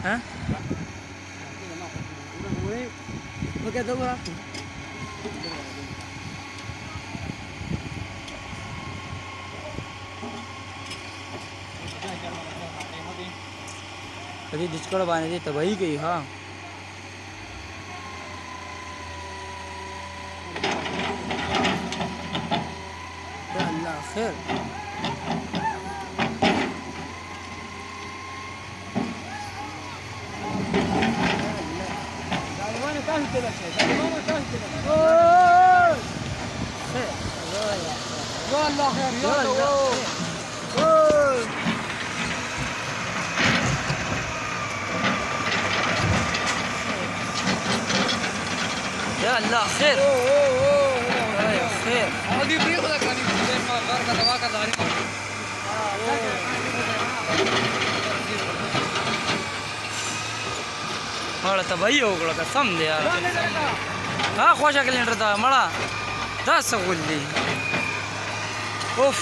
ها कधी डिस्कड बांधली तबाही गई हाँ अल्लाह खैर والله خير يلا يا الله خير يا خير هذه طريقة لك يعني ما غير كذا ما كذا يعني मला तबाही हो गया कसम दे यार हाँ ख्वाजा कैलेंडर था मड़ा 10 गुल्ली उफ